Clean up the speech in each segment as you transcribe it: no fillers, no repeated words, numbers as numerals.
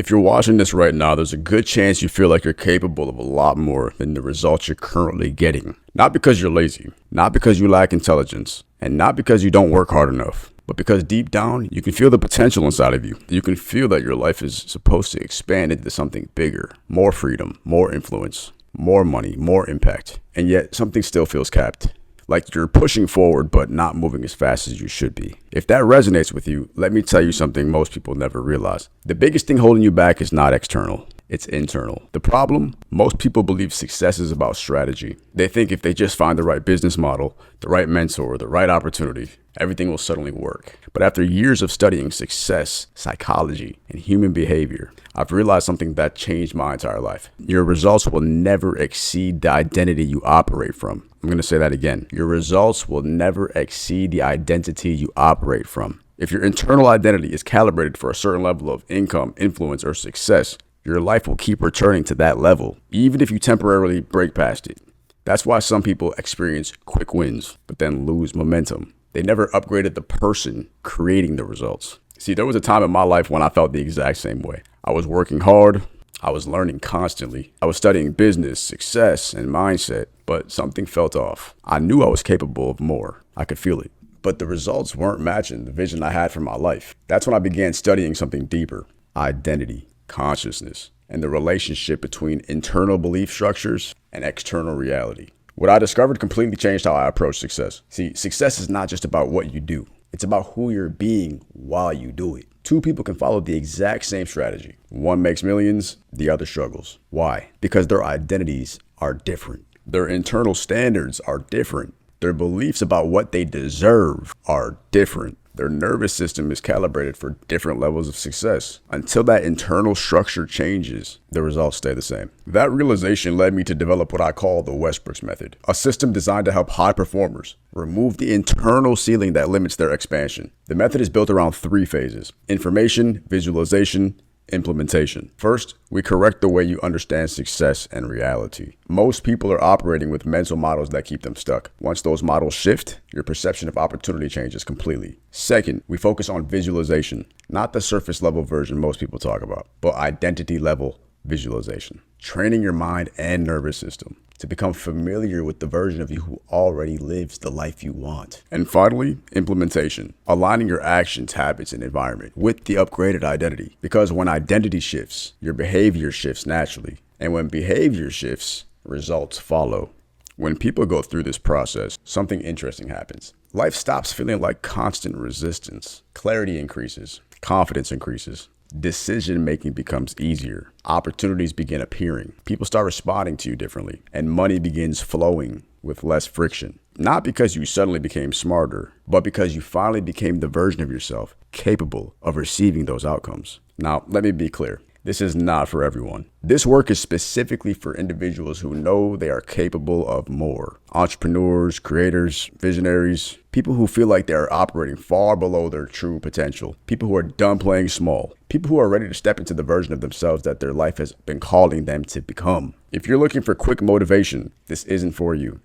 If you're watching this right now, there's a good chance you feel like you're capable of a lot more than the results you're currently getting. Not because you're lazy, not because you lack intelligence, and not because you don't work hard enough, but because deep down, you can feel the potential inside of you. You can feel that your life is supposed to expand into something bigger, more freedom, more influence, more money, more impact, and yet something still feels capped. Like you're pushing forward, but not moving as fast as you should be. If that resonates with you, let me tell you something most people never realize. The biggest thing holding you back is not external. It's internal. The problem? Most people believe success is about strategy. They think if they just find the right business model, the right mentor, the right opportunity, everything will suddenly work. But after years of studying success, psychology, and human behavior, I've realized something that changed my entire life. Your results will never exceed the identity you operate from. I'm going to say that again. Your results will never exceed the identity you operate from. If your internal identity is calibrated for a certain level of income, influence, or success, your life will keep returning to that level, even if you temporarily break past it. That's why some people experience quick wins, but then lose momentum. They never upgraded the person creating the results. See, there was a time in my life when I felt the exact same way. I was working hard. I was learning constantly. I was studying business, success, and mindset, but something felt off. I knew I was capable of more. I could feel it. But the results weren't matching the vision I had for my life. That's when I began studying something deeper: identity, consciousness, and the relationship between internal belief structures and external reality. What I discovered completely changed how I approach success. See, success is not just about what you do. It's about who you're being while you do it. Two people can follow the exact same strategy. One makes millions, the other struggles. Why? Because their identities are different. Their internal standards are different. Their beliefs about what they deserve are different. Their nervous system is calibrated for different levels of success. Until that internal structure changes, the results stay the same. That realization led me to develop what I call the Westbrook's method, a system designed to help high performers remove the internal ceiling that limits their expansion. The method is built around 3 phases: information, visualization, implementation. First, we correct the way you understand success and reality. Most people are operating with mental models that keep them stuck. Once those models shift, your perception of opportunity changes completely. Second, we focus on visualization, not the surface level version most people talk about, but identity level visualization, training your mind and nervous system to become familiar with the version of you who already lives the life you want. And finally, implementation, aligning your actions, habits, and environment with the upgraded identity. Because when identity shifts, your behavior shifts naturally. And when behavior shifts, results follow. When people go through this process, something interesting happens. Life stops feeling like constant resistance. Clarity increases, confidence increases. Decision-making becomes easier. Opportunities begin appearing. People start responding to you differently, and money begins flowing with less friction. Not because you suddenly became smarter, but because you finally became the version of yourself capable of receiving those outcomes. Now, let me be clear. This is not for everyone. This work is specifically for individuals who know they are capable of more. Entrepreneurs, creators, visionaries, people who feel like they are operating far below their true potential. People who are done playing small. People who are ready to step into the version of themselves that their life has been calling them to become. If you're looking for quick motivation, this isn't for you.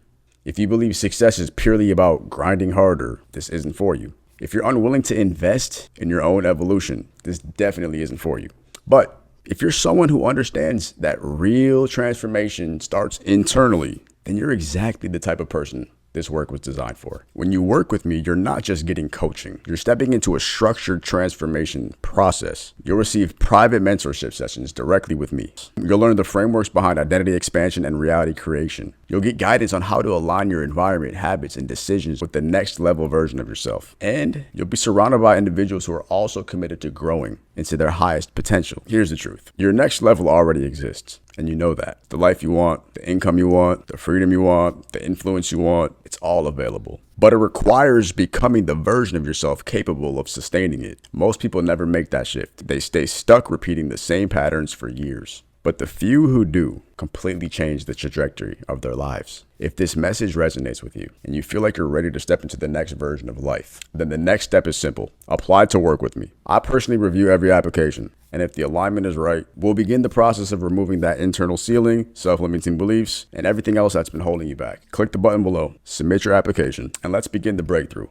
If you believe success is purely about grinding harder, this isn't for you. If you're unwilling to invest in your own evolution, this definitely isn't for you. But if you're someone who understands that real transformation starts internally, then you're exactly the type of person this work was designed for. When you work with me, you're not just getting coaching. You're stepping into a structured transformation process. You'll receive private mentorship sessions directly with me. You'll learn the frameworks behind identity expansion and reality creation. You'll get guidance on how to align your environment, habits, and decisions with the next level version of yourself. And you'll be surrounded by individuals who are also committed to growing into their highest potential. Here's the truth. Your next level already exists. And you know that. The life you want, the income you want, the freedom you want, the influence you want, it's all available. But it requires becoming the version of yourself capable of sustaining it. Most people never make that shift. They stay stuck repeating the same patterns for years. But the few who do completely change the trajectory of their lives. If this message resonates with you and you feel like you're ready to step into the next version of life, then the next step is simple. Apply to work with me. I personally review every application. And if the alignment is right, we'll begin the process of removing that internal ceiling, self-limiting beliefs, and everything else that's been holding you back. Click the button below, submit your application, and let's begin the breakthrough.